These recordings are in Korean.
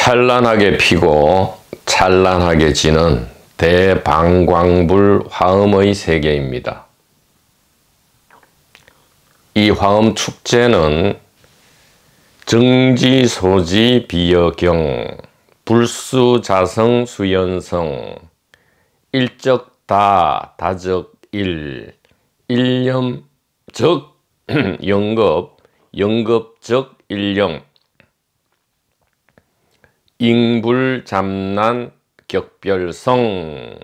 찬란하게 피고 찬란하게 지는 대방광불 화엄의 세계입니다. 이 화엄 축제는 정지소지 비여경 불수자성 수연성 일적다 다적일 일념적 영급 영급적 일령 잉불잠난 격별성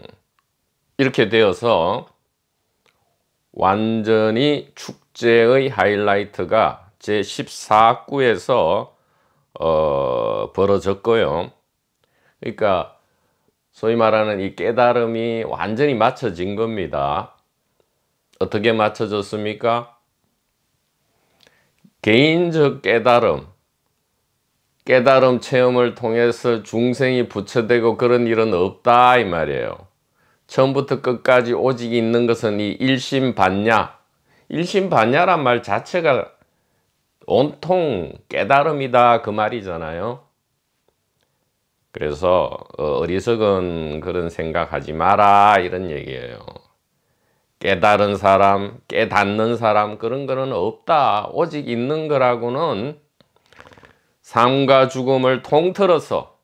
이렇게 되어서 완전히 축제의 하이라이트가 제14구에서 벌어졌고요. 그러니까 소위 말하는 이 깨달음이 완전히 맞춰진 겁니다. 어떻게 맞춰졌습니까? 개인적 깨달음 체험을 통해서 중생이 부처되고 그런 일은 없다 이 말이에요. 처음부터 끝까지 오직 있는 것은 이 일심반야, 일심반야란 말 자체가 온통 깨달음이다 그 말이잖아요. 그래서 어리석은 그런 생각하지 마라 이런 얘기예요. 깨달은 사람, 깨닫는 사람 그런 거는 없다. 오직 있는 거라고는 삶과 죽음을 통틀어서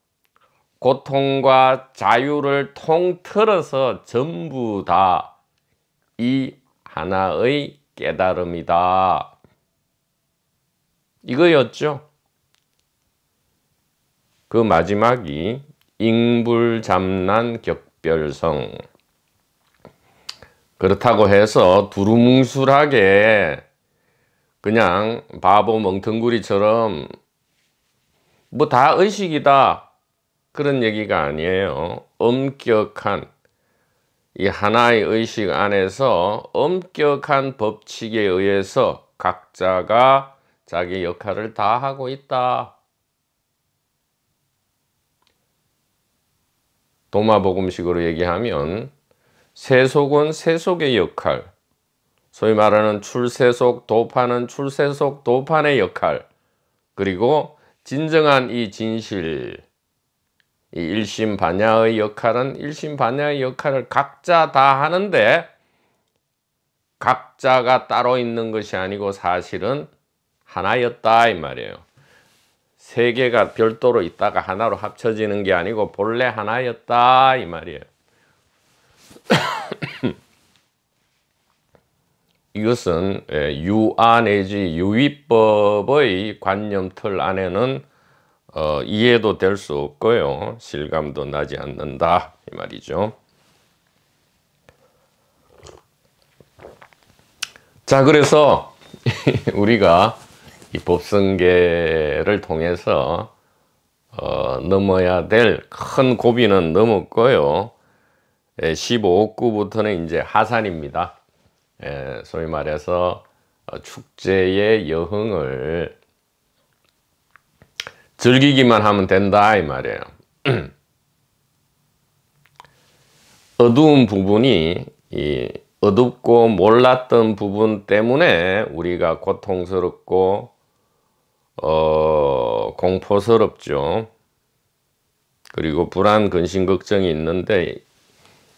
고통과 자유를 통틀어서 전부 다 이 하나의 깨달음이다. 이거였죠. 그 마지막이 잉불잠난 격별성. 그렇다고 해서 두루뭉술하게 그냥 바보 멍텅구리처럼 뭐 다 의식이다 그런 얘기가 아니에요. 엄격한 이 하나의 의식 안에서 엄격한 법칙에 의해서 각자가 자기 역할을 다 하고 있다. 도마복음식으로 얘기하면 세속은 세속의 역할, 소위 말하는 출세속 도판은 출세속 도판의 역할, 그리고 진정한 이 진실, 이 일심반야의 역할은 일심반야의 역할을 각자 다 하는데 각자가 따로 있는 것이 아니고 사실은 하나였다 이 말이에요. 세 개가 별도로 있다가 하나로 합쳐지는 게 아니고 본래 하나였다 이 말이에요. 이것은 유아 내지 유의법의 관념틀 안에는 이해도 될 수 없고요. 실감도 나지 않는다 이 말이죠. 자, 그래서 우리가 이 법성계를 통해서 넘어야 될 큰 고비는 넘었고요. 15구부터는 이제 하산입니다. 소위 말해서 축제의 여흥을 즐기기만 하면 된다 이 말이에요. 어두운 부분이 이 어둡고 몰랐던 부분 때문에 우리가 고통스럽고 공포스럽죠. 그리고 불안, 근심, 걱정이 있는데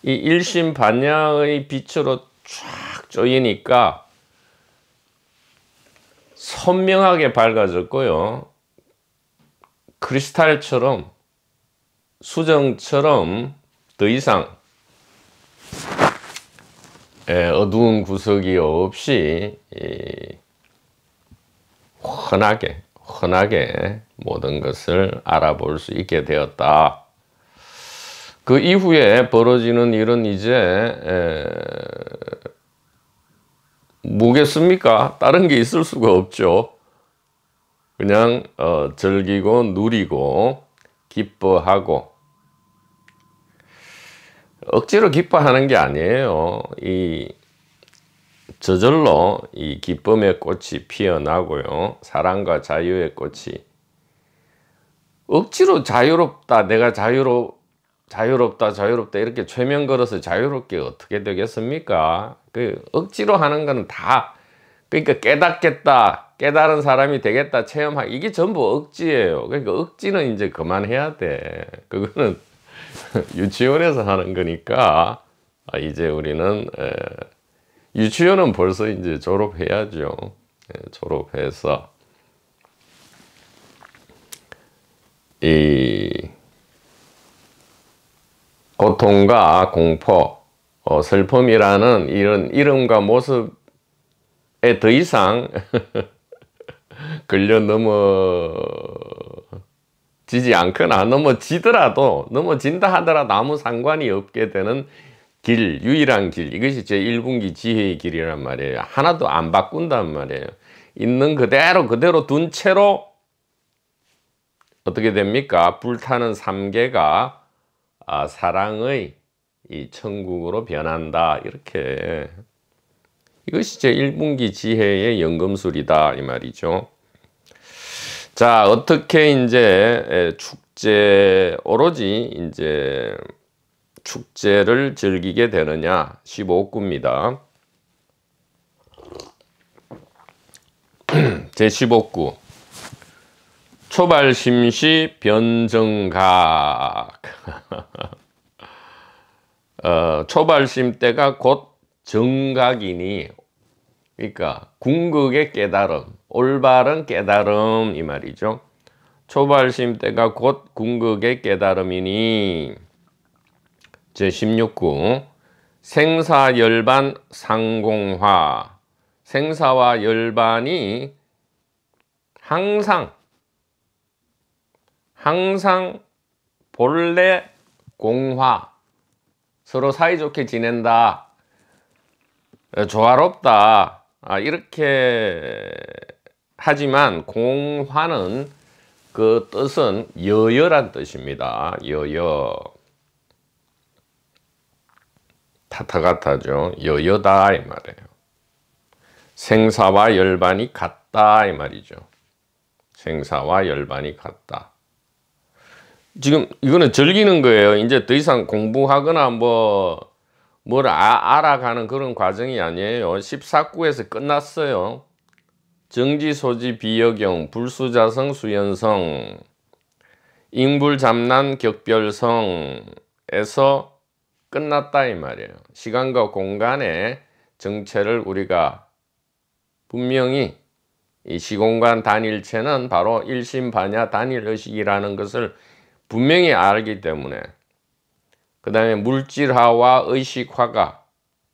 이 일심반야의 빛으로 쫙 쪼이니까 선명하게 밝아졌고요. 크리스탈처럼 수정처럼 더 이상 어두운 구석이 없이 환하게 모든 것을 알아볼 수 있게 되었다. 그 이후에 벌어지는 일은 이제 뭐겠습니까? 다른 게 있을 수가 없죠. 그냥 즐기고 누리고 기뻐하고 억지로 기뻐하는 게 아니에요. 저절로 이 기쁨의 꽃이 피어나고요. 사랑과 자유의 꽃이 억지로 자유롭다 내가 자유롭다 이렇게 최면 걸어서 자유롭게 어떻게 되겠습니까? 그 억지로 하는 거는 다 그러니까 깨닫겠다, 깨달은 사람이 되겠다, 체험하기, 이게 전부 억지예요. 그러니까 억지는 이제 그만해야 돼. 그거는 유치원에서 하는 거니까 이제 우리는 유치원은 벌써 이제 졸업해야죠. 졸업해서 이 고통과 공포, 슬픔이라는 이런 이름과 모습에 더 이상 걸려 넘어지지 않거나 넘어지더라도, 넘어진다 하더라도 아무 상관이 없게 되는 길, 유일한 길, 이것이 제1분기 지혜의 길이란 말이에요. 하나도 안 바꾼단 말이에요. 있는 그대로 둔 채로 어떻게 됩니까? 불타는 삼계가 사랑의 이 천국으로 변한다. 이렇게. 이것이 제1분기 지혜의 연금술이다. 이 말이죠. 자, 어떻게 이제 축제, 오로지 이제 축제를 즐기게 되느냐. 15구입니다. 제15구. 초발심시 변정각. 초발심 때가 곧 정각이니, 그러니까 궁극의 깨달음, 올바른 깨달음 이 말이죠. 초발심 때가 곧 궁극의 깨달음이니. 제16구. 생사열반 상공화. 생사와 열반이 항상 본래 공화, 서로 사이좋게 지낸다, 조화롭다, 이렇게 하지만 공화는 그 뜻은 여여란 뜻입니다. 여여. 타타가타죠. 여여다 이 말이에요. 생사와 열반이 같다 이 말이죠. 생사와 열반이 같다. 지금 이거는 즐기는 거예요. 이제 더 이상 공부하거나 뭘 알아가는 그런 과정이 아니에요. 14구에서 끝났어요. 정지소지 비여경 불수자성 수연성 인불잡난 격별성에서 끝났다 이 말이에요. 시간과 공간의 정체를 우리가 분명히 이 시공간 단일체는 바로 일심반야 단일의식이라는 것을 분명히 알기 때문에, 그 다음에 물질화와 의식화가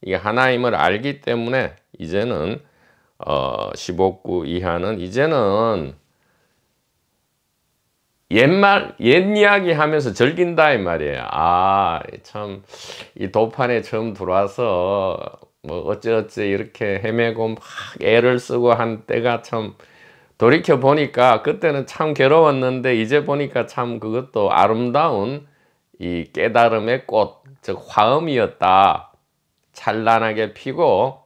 이게 하나임을 알기 때문에 이제는 15구 이하는 이제는 옛 이야기 하면서 즐긴다 이 말이에요. 참 이 도판에 처음 들어와서 뭐 어째 이렇게 헤매고 막 애를 쓰고 한 때가 참 돌이켜 보니까 그때는 참 괴로웠는데 이제 보니까 참 그것도 아름다운 이 깨달음의 꽃, 즉 화음이었다. 찬란하게 피고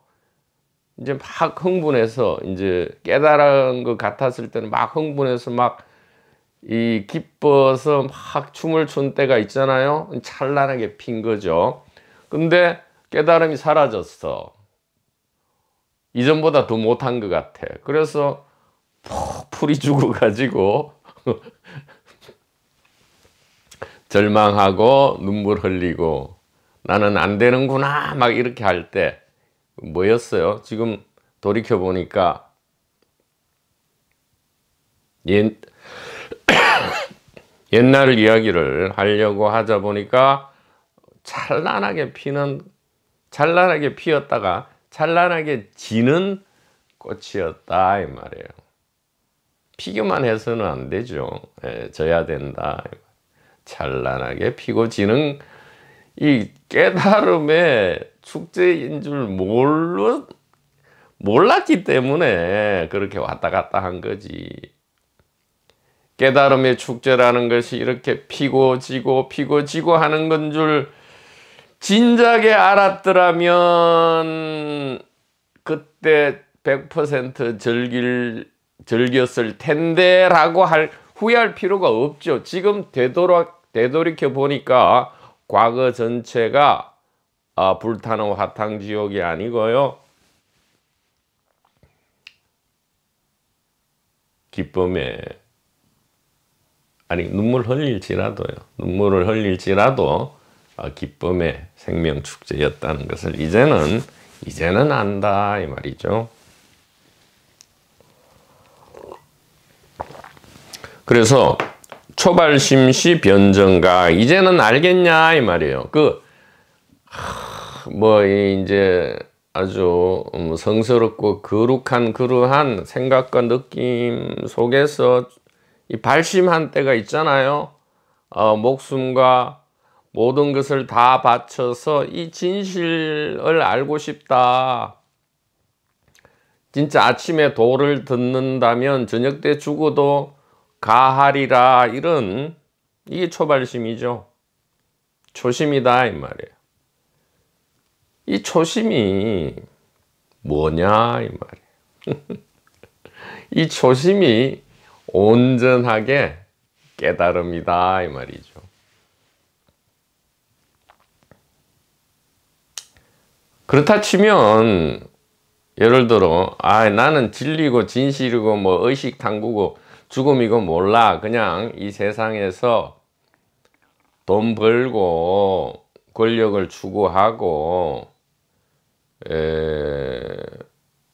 이제 막 흥분해서, 이제 깨달은 것 같았을 때는 막 흥분해서 막 이 기뻐서 막 춤을 춘 때가 있잖아요. 찬란하게 핀 거죠. 근데 깨달음이 사라졌어. 이전보다 더 못한 것 같아. 그래서 풀이 죽어가지고 절망하고 눈물 흘리고 나는 안 되는구나 막 이렇게 할 때 뭐였어요? 지금 돌이켜 보니까 옛날 이야기를 하려고 하자 보니까 찬란하게 피었다가 찬란하게 지는 꽃이었다 이 말이에요. 피기만 해서는 안 되죠. 져야 된다. 찬란하게 피고 지는 이 깨달음의 축제인 줄 몰랐기 때문에 그렇게 왔다 갔다 한 거지. 깨달음의 축제라는 것이 이렇게 피고 지고 하는 건 줄 진작에 알았더라면 그때 100% 즐겼을 텐데 라고 후회할 필요가 없죠. 지금 되돌이켜 보니까 과거 전체가 불타는 화탕지옥이 아니고요. 기쁨에, 아니 눈물을 흘릴지라도 기쁨의 생명 축제였다는 것을 이제는 안다 이 말이죠. 그래서 초발심시 변정가, 이제는 알겠냐 이 말이에요. 이제 아주 성스럽고 거룩한 그러한 생각과 느낌 속에서 이 발심한 때가 있잖아요. 목숨과 모든 것을 다 바쳐서 이 진실을 알고 싶다. 진짜 아침에 도를 듣는다면 저녁 때 죽어도 가하리라, 이게 초발심이죠. 초심이다 이 말이에요. 이 초심이 뭐냐 이 말이에요. 이 초심이 온전하게 깨달음이다 이 말이죠. 그렇다 치면 예를 들어 나는 진리고 진실이고 뭐 의식탐구고 죽음이고 몰라, 그냥 이 세상에서 돈 벌고 권력을 추구하고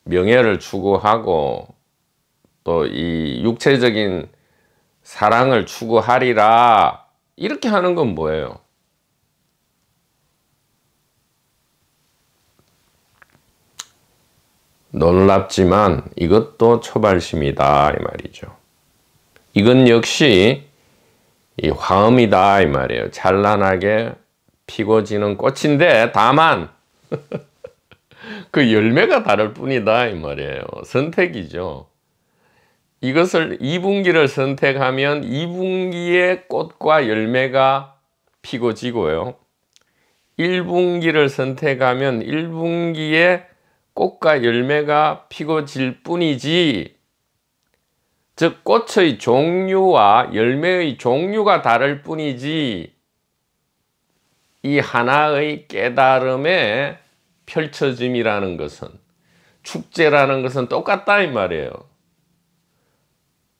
명예를 추구하고 또 이 육체적인 사랑을 추구하리라, 이렇게 하는 건 뭐예요? 놀랍지만 이것도 초발심이다 이 말이죠. 이건 역시 이 화음이다 이 말이에요. 찬란하게 피고 지는 꽃인데 다만 그 열매가 다를 뿐이다 이 말이에요. 선택이죠. 이것을 2분기를 선택하면 2분기에 꽃과 열매가 피고 지고요. 1분기를 선택하면 1분기에 꽃과 열매가 피고 질 뿐이지, 즉 꽃의 종류와 열매의 종류가 다를 뿐이지 이 하나의 깨달음의 펼쳐짐이라는 것은, 축제라는 것은 똑같다 이 말이에요.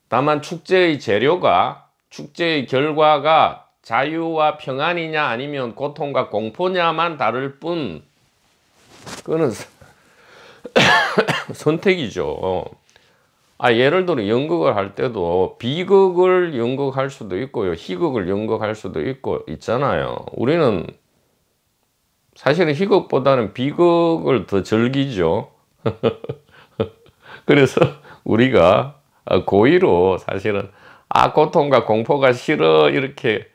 다만 축제의 재료가, 축제의 결과가 자유와 평안이냐 아니면 고통과 공포냐만 다를 뿐, 그거는 선택이죠. 예를 들어 연극을 할 때도 비극을 연극할 수도 있고요, 희극을 연극할 수도 있잖아요. 우리는 사실은 희극보다는 비극을 더 즐기죠. 그래서 우리가 고의로 사실은 고통과 공포가 싫어 이렇게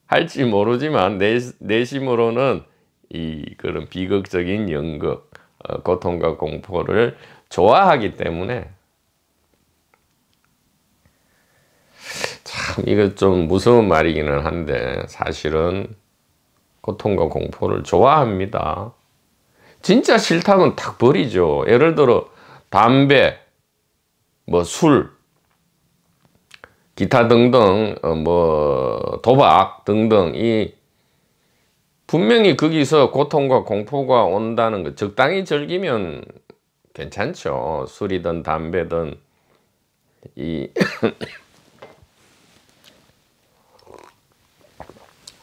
할지 모르지만 내심으로는 그런 비극적인 연극, 고통과 공포를 좋아하기 때문에, 참 이거 좀 무서운 말이기는 한데 사실은 고통과 공포를 좋아합니다. 진짜 싫다면 탁 버리죠. 예를 들어 담배, 술, 기타 등등, 도박 등등, 분명히 거기서 고통과 공포가 온다는 거 적당히 즐기면 괜찮죠. 술이든 담배든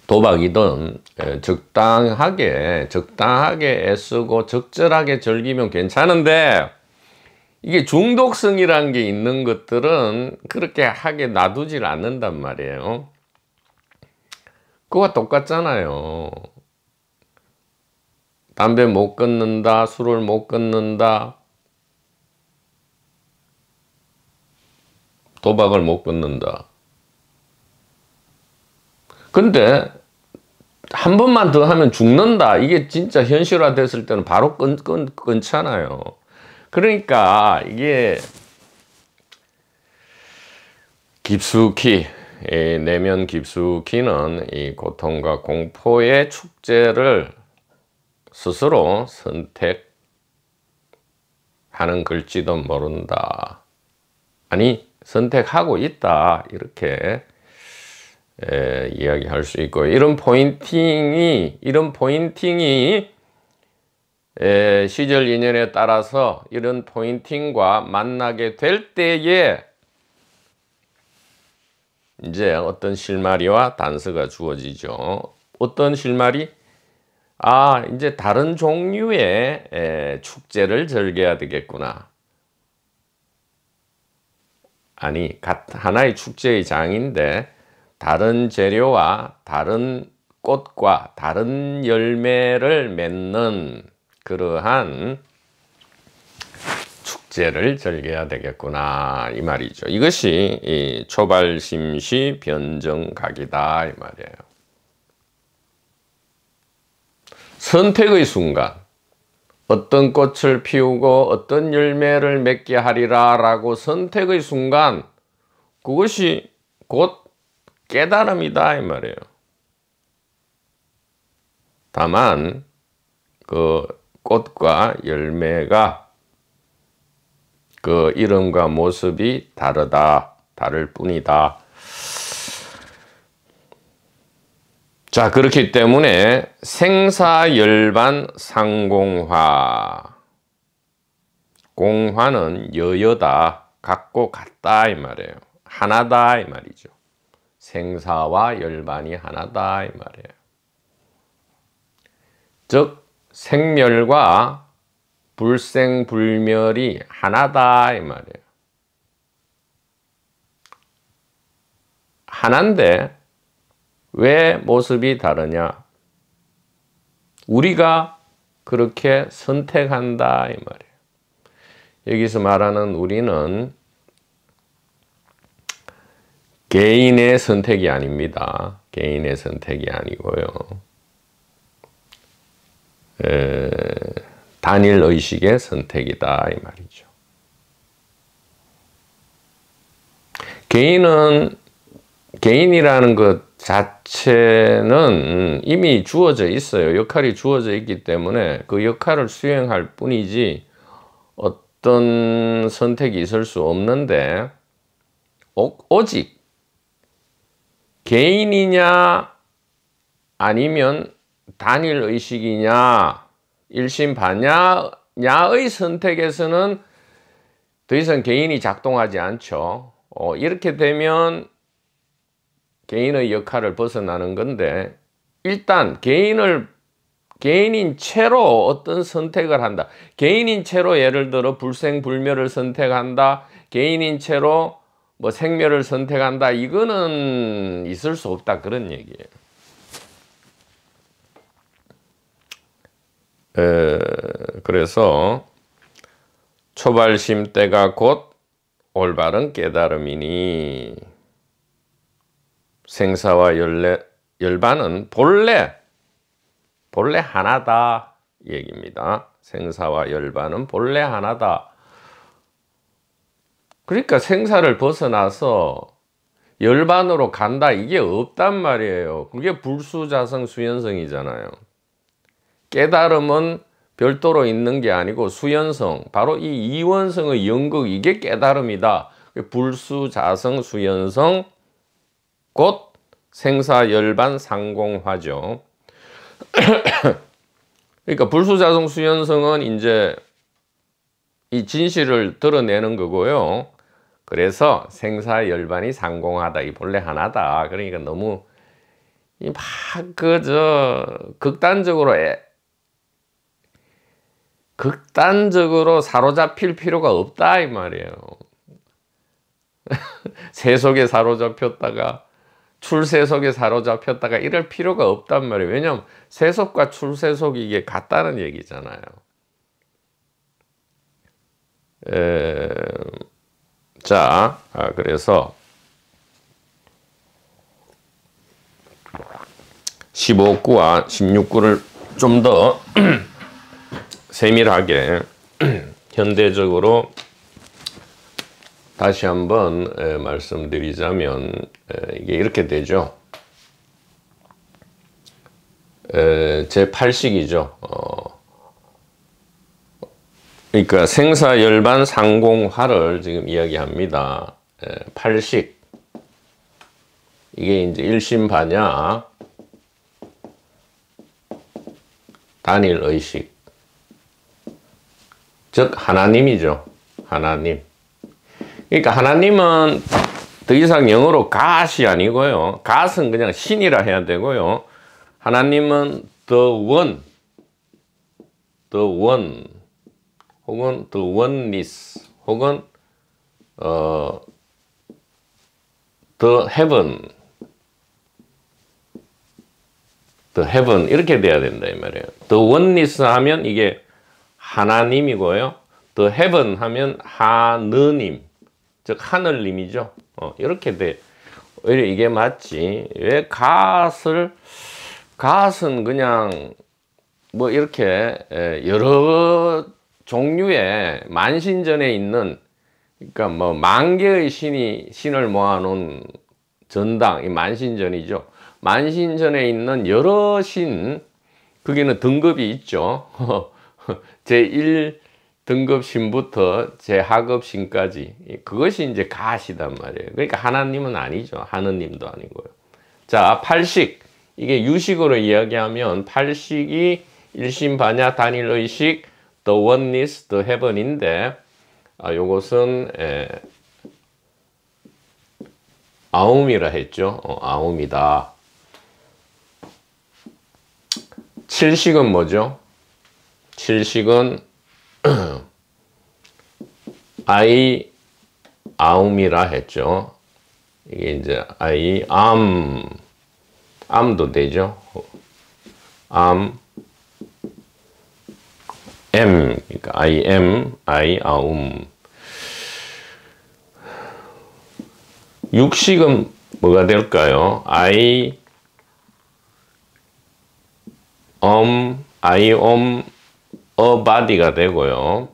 도박이든 적당하게 애쓰고 적절하게 즐기면 괜찮은데, 이게 중독성이라는 게 있는 것들은 그렇게 하게 놔두질 않는단 말이에요. 그거와 똑같잖아요. 담배 못 끊는다, 술을 못 끊는다, 도박을 못 끊는다. 근데 한 번만 더 하면 죽는다, 이게 진짜 현실화 됐을 때는 바로 끊잖아요. 그러니까 이게 깊숙이, 내면 깊숙이는 이 고통과 공포의 축제를 스스로 선택하는 걸지도 모른다. 아니, 선택하고 있다. 이렇게 이야기할 수 있고, 이런 포인팅이 시절 인연에 따라서 이런 포인팅과 만나게 될 때에 이제 어떤 실마리와 단서가 주어지죠. 어떤 실마리? 아, 이제 다른 종류의 축제를 즐겨야 되겠구나. 아니, 하나의 축제의 장인데 다른 재료와 다른 꽃과 다른 열매를 맺는 그러한 축제를 즐겨야 되겠구나 이 말이죠. 이것이 이 초발심시 변정각이다 이 말이에요. 선택의 순간 어떤 꽃을 피우고 어떤 열매를 맺게 하리라 라고 선택의 순간 그것이 곧 깨달음이다 이 말이에요. 다만 그 꽃과 열매가 그 이름과 모습이 다를 뿐이다. 자, 그렇기 때문에 생사열반 상공화. 공화는 여여다, 같고 같다 이 말이에요. 하나다 이 말이죠. 생사와 열반이 하나다 이 말이에요. 즉 생멸과 불생불멸이 하나다 이 말이에요. 하나인데 왜 모습이 다르냐? 우리가 그렇게 선택한다 이 말이에요. 여기서 말하는 우리는 개인의 선택이 아닙니다. 개인의 선택이 아니고요. 단일 의식의 선택이다 이 말이죠. 개인이라는 것 자체는 이미 주어져 있어요. 역할이 주어져 있기 때문에 그 역할을 수행할 뿐이지 어떤 선택이 있을 수 없는데 오직 개인이냐 아니면 단일 의식이냐 일심반야의 선택에서는 더 이상 개인이 작동하지 않죠. 이렇게 되면 개인의 역할을 벗어나는 건데 일단 개인인 채로 어떤 선택을 한다. 개인인 채로 예를 들어 불생불멸을 선택한다. 개인인 채로 뭐 생멸을 선택한다. 이거는 있을 수 없다. 그런 얘기예요. 그래서 초발심 때가 곧 올바른 깨달음이니 생사와 열반은 본래 하나다 얘기입니다. 생사와 열반은 본래 하나다. 그러니까 생사를 벗어나서 열반으로 간다 이게 없단 말이에요. 그게 불수자성 수연성이잖아요. 깨달음은 별도로 있는 게 아니고 수연성, 바로 이 이원성의 연극 이게 깨달음이다. 불수자성 수연성 곧 생사열반 상공화죠. 그러니까 불수자성 수연성은 이제 이 진실을 드러내는 거고요. 그래서 생사열반이 상공하다. 이 본래 하나다. 그러니까 너무 막 극단적으로 사로잡힐 필요가 없다 이 말이에요. 세속에 사로잡혔다가 출세속에 사로잡혔다가 이럴 필요가 없단 말이에요. 왜냐하면 세속과 출세속이 이게 같다는 얘기잖아요. 자, 그래서 15구와 16구를 좀 더 세밀하게 현대적으로 다시 한번 말씀드리자면 이게 이렇게 되죠. 제8식이죠. 그러니까 생사열반 상공화를 지금 이야기합니다. 8식. 이게 이제 일심반야, 단일의식. 즉 하나님이죠. 하나님. 그러니까 하나님은 더 이상 영어로 God이 아니고요. God은 그냥 신이라 해야 되고요. 하나님은 the one, 혹은 the oneness, 혹은 the heaven 이렇게 돼야 된다 이 말이에요. the oneness 하면 이게 하나님이고요. the heaven 하면 하느님, 즉 하늘님이죠. 이렇게 돼. 오히려 이게 맞지. 왜 갓은 그냥 뭐 이렇게 여러 종류의 만신전에 있는, 그러니까 뭐 만 개의 신을 모아놓은 전당, 이 만신전이죠. 만신전에 있는 여러 신, 거기는 등급이 있죠. 제1등급 신부터 제하급 신까지, 그것이 이제 갓이단 말이에요. 그러니까 하나님은 아니죠. 하느님도 아니고요. 자, 팔식. 이게 유식으로 이야기하면 팔식이 일심반야 단일의식, the oneness, the heaven인데, 요것은 아움이라 했죠. 아움이다. 칠식은 뭐죠? 칠식은 아움이라 했죠. 이게 이제 암도 되죠. 그러니까 아움. 육식은 뭐가 될까요? body가 되고요.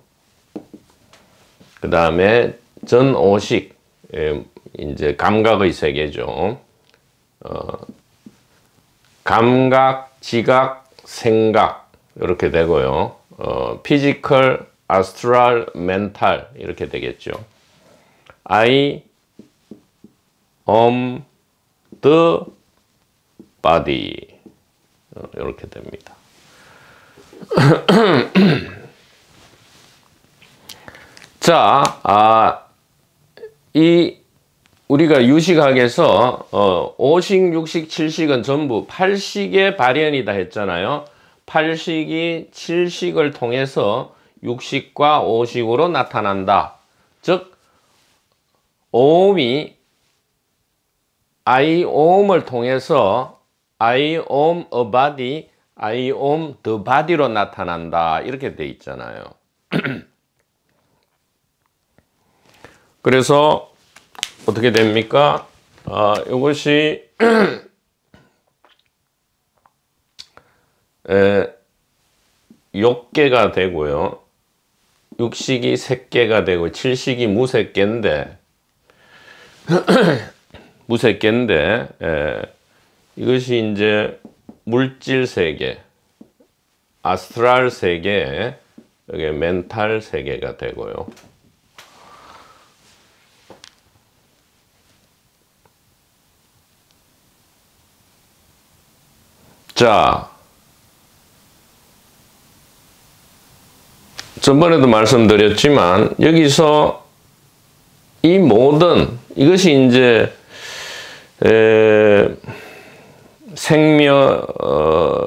그 다음에 전오식, 이제 감각의 세계죠. 감각, 지각, 생각 이렇게 되고요. 피지컬, 아스트랄, 멘탈 이렇게 되겠죠. the body 이렇게 됩니다. 자, 우리가 유식학에서 오식, 육식, 칠식은 전부 팔식의 발현이다 했잖아요. 팔식이 칠식을 통해서 육식과 오식으로 나타난다. 즉 오음이 I-OM을 통해서 I-OM a body, I-OM the body로 나타난다. 이렇게 돼 있잖아요. 그래서 어떻게 됩니까? 이것이 6개가 되고요. 육식이 3개가 되고 칠식이 무색개인데 이것이 이제 물질 세계, 아스트랄 세계, 여기 멘탈 세계가 되고요. 자, 전번에도 말씀드렸지만 여기서 이 모든 이것이 이제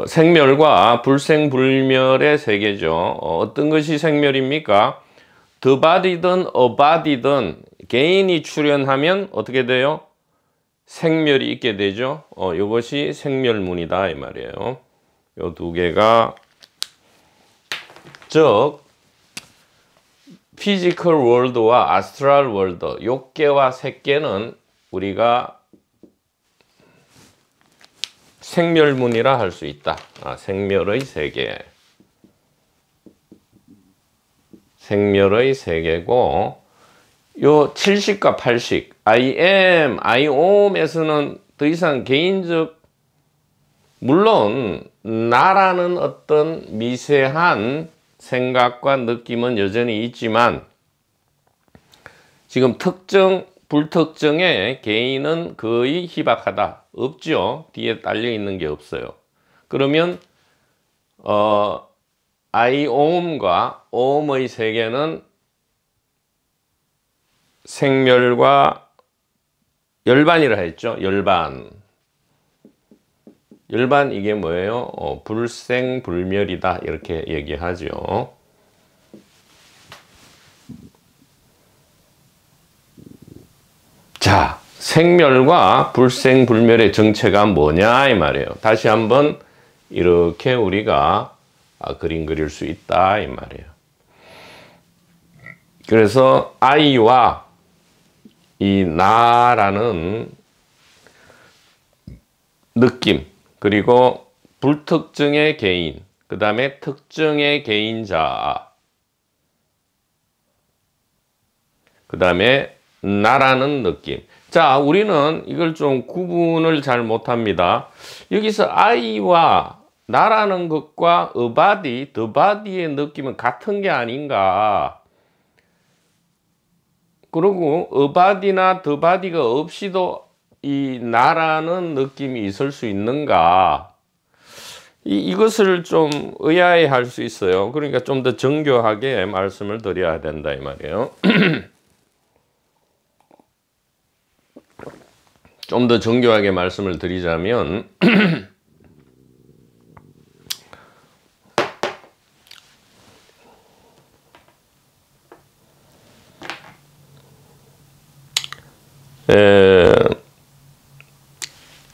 생멸과 불생불멸의 세계죠. 어떤 것이 생멸입니까? the body든 a body든 개인이 출현하면 어떻게 돼요? 생멸이 있게 되죠. 이것이 생멸문이다 이 말이에요. 요 두 개가, 즉 피지컬 월드와 아스트랄 월드, 6개와 3개는 우리가 생멸문이라 할 수 있다. 생멸의 세계. 생멸의 세계고, 요 7식과 8식, I am, I om에서는 더 이상 개인적, 물론 나라는 어떤 미세한 생각과 느낌은 여전히 있지만 지금 특정, 불특정의 개인은 거의 희박하다. 없죠. 뒤에 딸려 있는 게 없어요. 그러면 I om과 om의 세계는 생멸과 열반이라 했죠. 열반. 열반 이게 뭐예요? 불생불멸이다 이렇게 얘기하죠. 자, 생멸과 불생불멸의 정체가 뭐냐 이 말이에요. 다시 한번 이렇게 우리가 그림 그릴 수 있다 이 말이에요. 그래서 I와 이 나라는 느낌, 그리고 불특정의 개인, 그 다음에 특정의 개인자, 그 다음에 나라는 느낌. 자, 우리는 이걸 좀 구분을 잘 못합니다. 여기서 I와 나라는 것과 a body, the body의 느낌은 같은 게 아닌가. 그리고 a body나 the body가 없이도 이 나라는 느낌이 있을 수 있는가. 이것을 좀 의아해할 수 있어요. 그러니까 좀 더 정교하게 말씀을 드려야 된다 이 말이에요. 좀 더 정교하게 말씀을 드리자면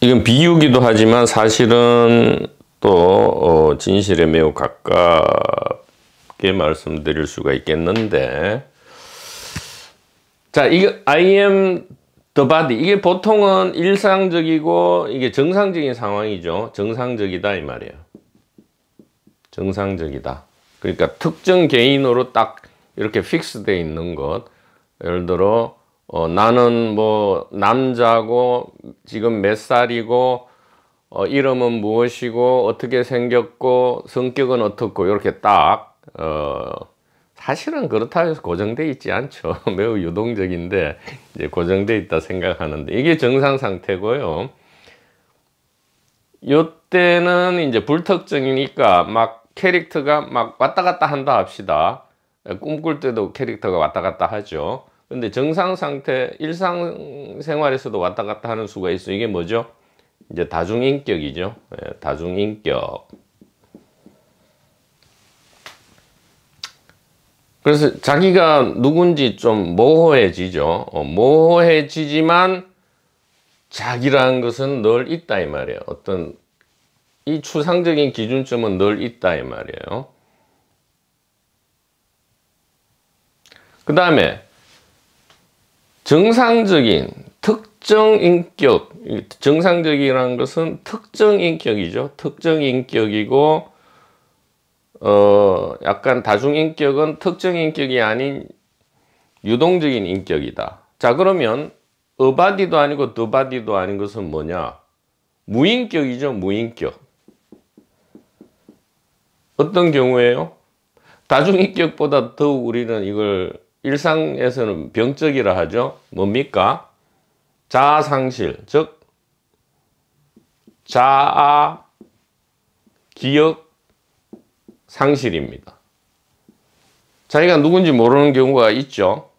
이건 비유기도 하지만 사실은 또 진실에 매우 가깝게 말씀드릴 수가 있겠는데, 자, 이거 I am the body, 이게 보통은 일상적이고 이게 정상적인 상황이죠. 정상적이다 이 말이에요. 정상적이다. 그러니까 특정 개인으로 딱 이렇게 픽스되어 있는 것. 예를 들어 나는 뭐 남자고 지금 몇 살이고 이름은 무엇이고 어떻게 생겼고 성격은 어떻고 이렇게 딱 사실은 그렇다고 해서 고정되어 있지 않죠. 매우 유동적인데 이제 고정되어 있다 생각하는데 이게 정상 상태고요. 요때는 이제 불특정이니까 막 캐릭터가 막 왔다 갔다 한다 합시다. 꿈꿀 때도 캐릭터가 왔다 갔다 하죠. 근데 정상 상태, 일상생활에서도 왔다 갔다 하는 수가 있어요. 이게 뭐죠? 이제 다중인격이죠. 다중인격. 그래서 자기가 누군지 좀 모호해지죠. 모호해지지만 자기라는 것은 늘 있다 이 말이에요. 어떤 이 추상적인 기준점은 늘 있다 이 말이에요. 그 다음에 정상적인 특정 인격, 정상적이라는 것은 특정 인격이죠. 특정 인격이고 약간 다중인격은 특정 인격이 아닌 유동적인 인격이다. 자, 그러면 a body도 아니고 the body도 아닌 것은 뭐냐? 무인격이죠. 무인격. 어떤 경우에요? 다중인격보다 더욱 우리는 이걸 일상에서는 병적이라 하죠. 뭡니까? 자아상실, 즉 자아 기억 상실입니다. 자기가 누군지 모르는 경우가 있죠.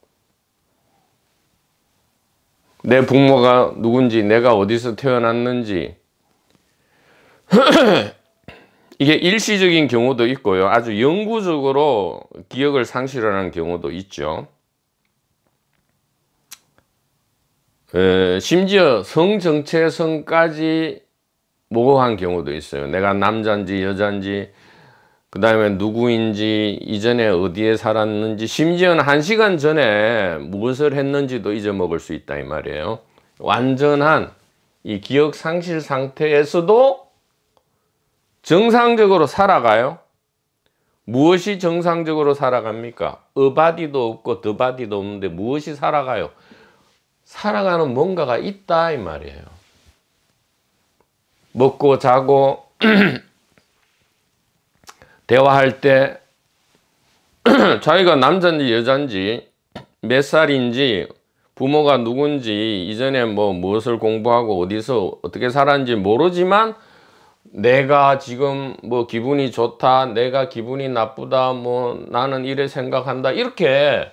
내 부모가 누군지, 내가 어디서 태어났는지 이게 일시적인 경우도 있고요. 아주 영구적으로 기억을 상실하는 경우도 있죠. 심지어 성정체성까지 모호한 경우도 있어요. 내가 남자인지 여자인지, 그 다음에 누구인지, 이전에 어디에 살았는지, 심지어는 1시간 전에 무엇을 했는지도 잊어먹을 수 있다 이 말이에요. 완전한 이 기억 상실 상태에서도 정상적으로 살아가요. 무엇이 정상적으로 살아갑니까? a body도 없고 the body도 없는데 무엇이 살아가요? 살아가는 뭔가가 있다 이 말이에요. 먹고 자고 대화할 때 자기가 남자인지 여자인지 몇 살인지 부모가 누군지 이전에 뭐 무엇을 공부하고 어디서 어떻게 살았는지 모르지만 내가 지금 뭐 기분이 좋다, 내가 기분이 나쁘다, 뭐 나는 이래 생각한다, 이렇게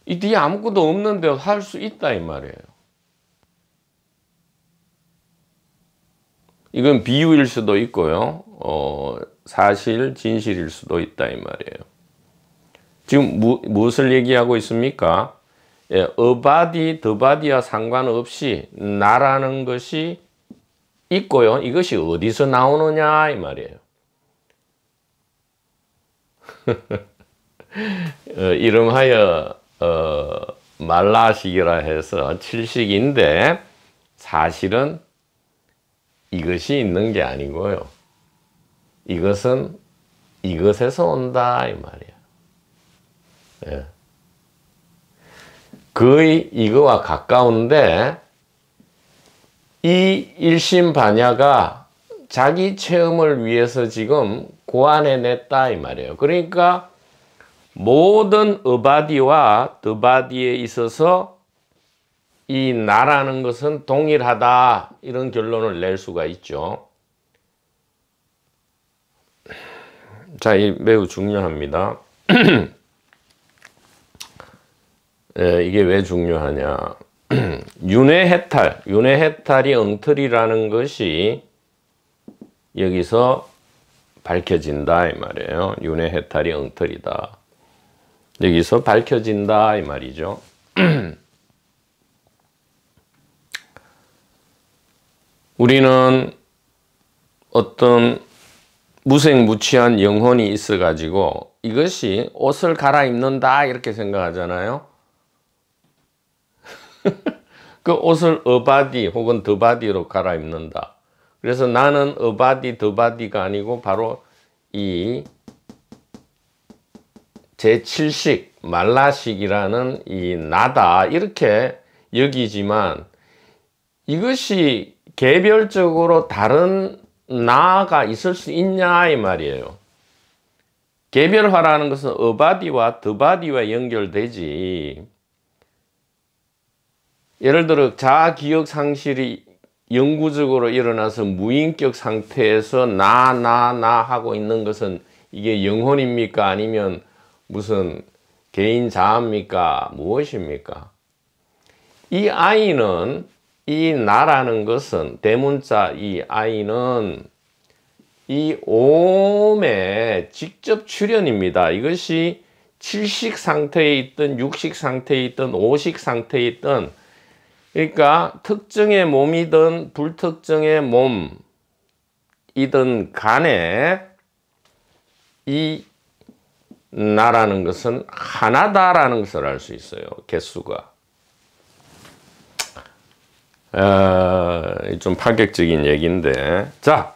이 뒤에 아무것도 없는데 할 수 있다 이 말이에요. 이건 비유일 수도 있고요. 사실, 진실일 수도 있다 이 말이에요. 지금 무엇을 얘기하고 있습니까? 예, 어바디, 더바디와 상관없이 나라는 것이 있고요. 이것이 어디서 나오느냐 이 말이에요. 이름하여 말라식이라 해서 칠식인데 사실은 이것이 있는 게 아니고요. 이것은 이것에서 온다 이 말이에요. 예. 거의 이거와 가까운데 이 일심반야가 자기 체험을 위해서 지금 고안해냈다 이 말이에요. 그러니까 모든 어바디와 더바디에 있어서 이 나라는 것은 동일하다 이런 결론을 낼 수가 있죠. 자, 이 매우 중요합니다. 이게 왜 중요하냐? 윤회해탈이 엉터리라는 것이 여기서 밝혀진다 이 말이에요. 윤회해탈이 엉터리다. 여기서 밝혀진다 이 말이죠. 우리는 어떤 무색무취한 영혼이 있어 가지고 이것이 옷을 갈아입는다 이렇게 생각하잖아요. 그 옷을 어바디 혹은 더바디로 갈아입는다. 그래서 나는 어바디 더바디가 아니고 바로 이 제7식 말라식이라는 이 나다 이렇게 여기지만 이것이 개별적으로 다른 나가 있을 수 있냐 이 말이에요. 개별화라는 것은 어바디와 더바디와 연결되지. 예를 들어 자아기억 상실이 영구적으로 일어나서 무인격 상태에서 나 하고 있는 것은 이게 영혼입니까? 아니면 무슨 개인 자아입니까? 무엇입니까? 이 아이는 이 나라는 것은 대문자 이 아이는 이 오음의 직접 출현입니다. 이것이 칠식 상태에 있든 육식 상태에 있든 오식 상태에 있든 그러니까 특정의 몸이든 불특정의 몸이든 간에 이 나라는 것은 하나다라는 것을 알 수 있어요. 개수가. 좀 파격적인 얘기인데 자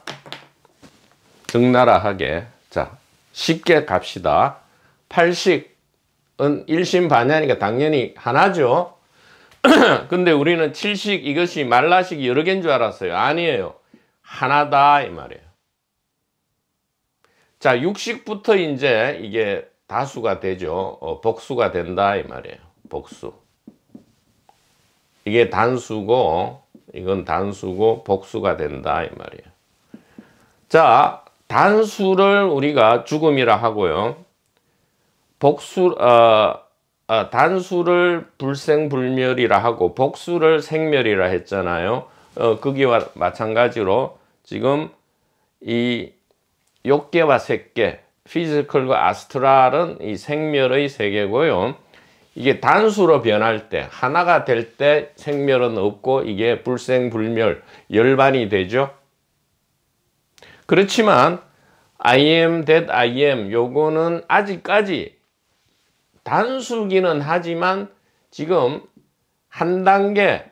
적나라하게 자 쉽게 갑시다. 팔식은 일심반야니까 당연히 하나죠. 근데 우리는 칠식 이것이 말라식이 여러 개인 줄 알았어요. 아니에요. 하나다 이 말이에요. 자 육식부터 이제 이게 다수가 되죠. 복수가 된다 이 말이에요. 복수. 이게 단수고 이건 단수고 복수가 된다 이 말이에요. 자 단수를 우리가 죽음이라 하고요. 단수를 불생불멸이라 하고 복수를 생멸이라 했잖아요. 거기와 마찬가지로 지금 이 욕계와 색계, 피지컬과 아스트랄은 이 생멸의 세계고요. 이게 단수로 변할 때 하나가 될 때 생멸은 없고 이게 불생불멸 열반이 되죠. 그렇지만 I am that I am 요거는 아직까지 단수기는 하지만 지금 한 단계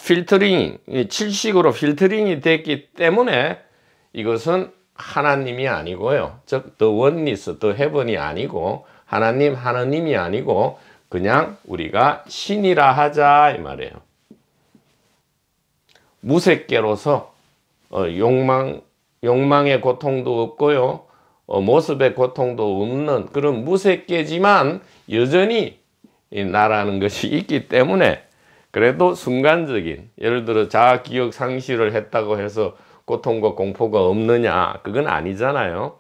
필터링, 칠식으로 필터링이 됐기 때문에 이것은 하나님이 아니고요. 즉 the oneness, the heaven이 아니고 하나님이 아니고 그냥 우리가 신이라 하자 이 말이에요. 무색계로서 욕망의 고통도 없고요. 모습의 고통도 없는 그런 무색계지만 여전히 나라는 것이 있기 때문에 그래도 순간적인 예를 들어 자아기억 상실을 했다고 해서 고통과 공포가 없느냐 그건 아니잖아요.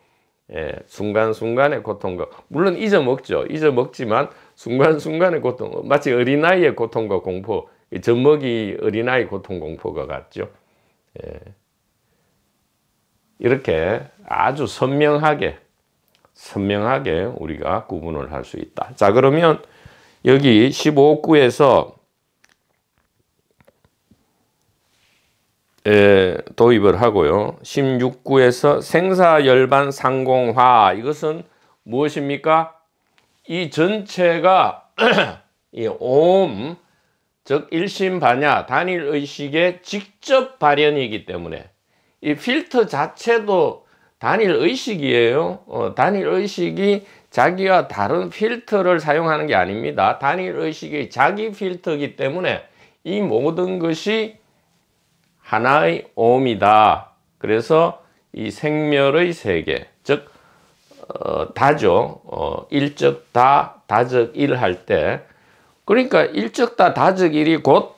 예, 순간순간의 고통과 물론 잊어먹죠. 잊어먹지만 순간순간의 고통 마치 어린아이의 고통과 공포 젖먹이 어린아이 고통 공포가 같죠. 예. 이렇게 아주 선명하게 우리가 구분을 할 수 있다. 자, 그러면 여기 15구에서 도입을 하고요. 16구에서 생사열반 상공화, 이것은 무엇입니까? 이 전체가 이 옴, 즉 일심반야 단일의식의 직접 발현이기 때문에 이 필터 자체도 단일의식이에요. 단일의식이 자기와 다른 필터를 사용하는 게 아닙니다. 단일의식이 자기 필터이기 때문에 이 모든 것이 하나의 옴이다. 그래서 이 생멸의 세계, 즉 다죠. 일적 다, 다적 일 할 때, 그러니까 일적 다, 다적 일이 곧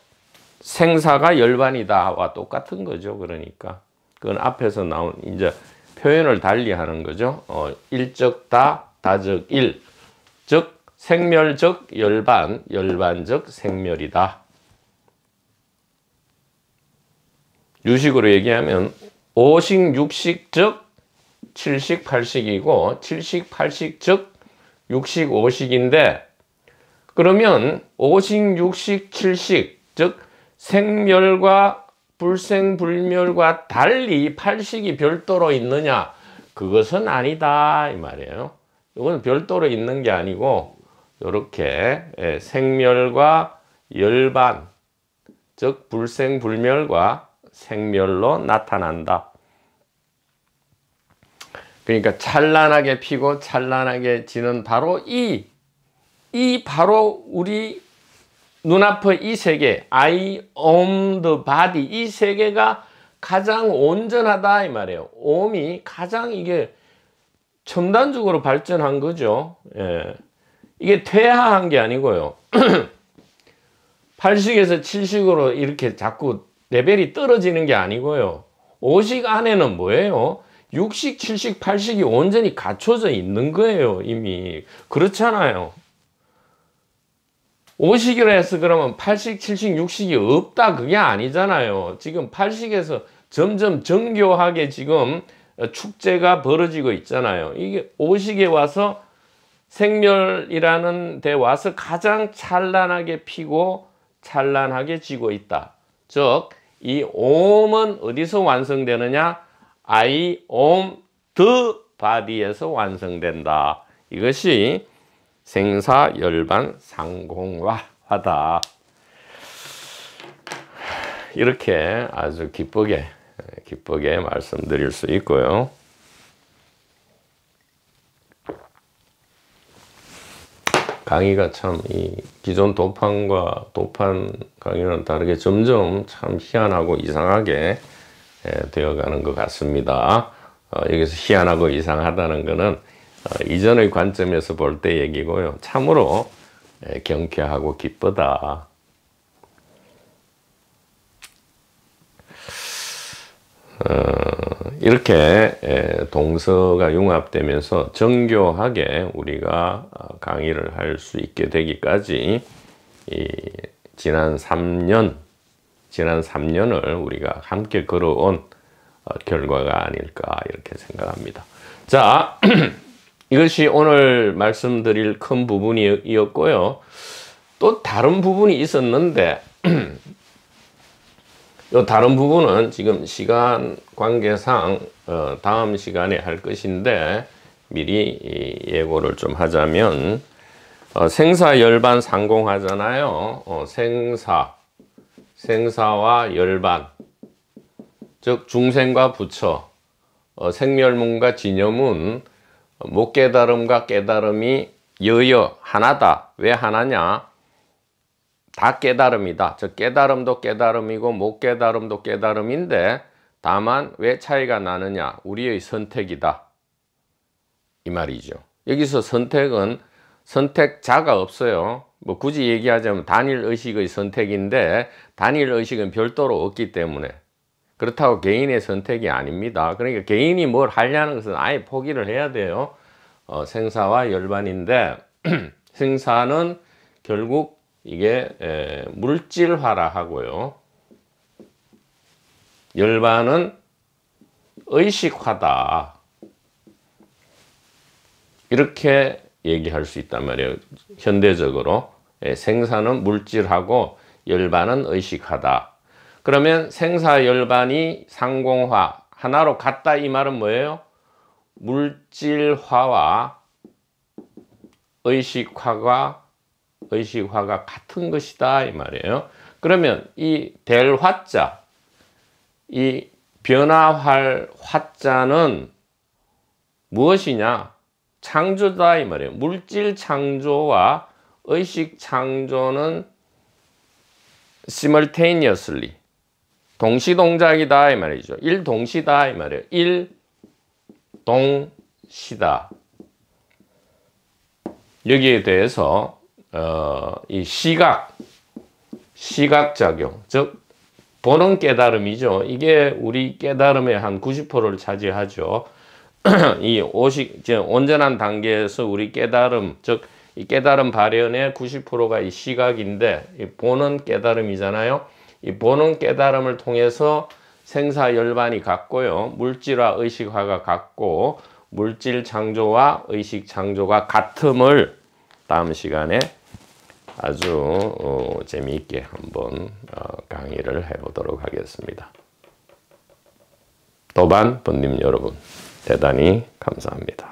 생사가 열반이다와 똑같은 거죠. 그러니까 그건 앞에서 나온 이제 표현을 달리 하는 거죠. 일적 다, 다적 일, 즉 생멸적 열반, 열반적 생멸이다. 유식으로 얘기하면 5식, 6식, 즉 7식, 8식이고 7식, 8식, 즉 6식, 5식인데, 그러면 5식, 6식, 7식, 즉 생멸과 불생불멸과 달리 8식이 별도로 있느냐? 그것은 아니다 이 말이에요. 이건 별도로 있는 게 아니고 이렇게 생멸과 열반, 즉 불생불멸과 생멸로 나타난다. 그러니까 찬란하게 피고 찬란하게 지는 바로 이 바로 우리 눈앞의 이 세계, I own the body, 이 세계가 가장 온전하다 이 말이에요. 옴이 가장 이게 첨단적으로 발전한 거죠. 예. 이게 퇴화한 게 아니고요. 8식에서 7식으로 이렇게 자꾸 레벨이 떨어지는 게 아니고요. 5식 안에는 뭐예요? 6식, 7식, 8식이 온전히 갖춰져 있는 거예요. 이미. 그렇잖아요. 5식이라 해서 그러면 8식, 7식, 6식이 없다 그게 아니잖아요. 지금 8식에서 점점 정교하게 지금 축제가 벌어지고 있잖아요. 이게 5식에 와서 생멸이라는 데 와서 가장 찬란하게 피고 찬란하게 지고 있다. 즉, 이 옴은 어디서 완성되느냐? I own the body에서 완성된다. 이것이 생사열반 상공화다. 이렇게 아주 기쁘게 말씀드릴 수 있고요. 강의가 참 이 기존 도판과 도판 강의는 다르게 점점 참 희한하고 이상하게 되어가는 것 같습니다. 여기서 희한하고 이상하다는 것은 이전의 관점에서 볼 때 얘기고요. 참으로 경쾌하고 기쁘다. 이렇게 동서가 융합되면서 정교하게 우리가 강의를 할 수 있게 되기까지 지난 3년을 우리가 함께 걸어온 결과가 아닐까 이렇게 생각합니다. 자, 이것이 오늘 말씀드릴 큰 부분이었고요. 또 다른 부분이 있었는데 이 다른 부분은 지금 시간 관계상 다음 시간에 할 것인데 미리 예고를 좀 하자면 생사열반 상공하잖아요. 생사와 열반, 즉 중생과 부처, 생멸문과 진여문, 못 깨달음과 깨달음이 여여 하나다. 왜 하나냐? 다 깨달음이다. 즉 깨달음도 깨달음이고 못 깨달음도 깨달음인데 다만 왜 차이가 나느냐? 우리의 선택이다. 이 말이죠. 여기서 선택은 선택자가 없어요. 뭐 굳이 얘기하자면 단일의식의 선택인데 단일의식은 별도로 없기 때문에 그렇다고 개인의 선택이 아닙니다. 그러니까 개인이 뭘 하려는 것은 아예 포기를 해야 돼요. 생사와 열반인데 생사는 결국 이게 물질화라 하고요. 열반은 의식화다. 이렇게 얘기할 수 있단 말이에요. 현대적으로. 생사는 물질하고 열반은 의식하다. 그러면 생사 열반이 상공화, 하나로 같다 이 말은 뭐예요? 물질화와 의식화가 같은 것이다 이 말이에요. 그러면 이 될 화자, 이 변화할 화자는 무엇이냐? 창조다 이 말이에요. 물질 창조와 의식 창조는 simultaneously, 동시동작이다 이 말이죠. 일동시다 이 말이에요. 일동시다. 여기에 대해서 이 시각작용, 즉 보는 깨달음이죠. 이게 우리 깨달음의 한 90%를 차지하죠. 이 온전한 단계에서 우리 깨달음, 즉 이 깨달음 발현의 90%가 이 시각인데, 이 보는 깨달음이잖아요. 이 보는 깨달음을 통해서 생사열반이 같고요. 물질화 의식화가 같고, 물질 창조와 의식 창조가 같음을 다음 시간에 아주 재미있게 한번 강의를 해보도록 하겠습니다. 도반 번님 여러분, 대단히 감사합니다.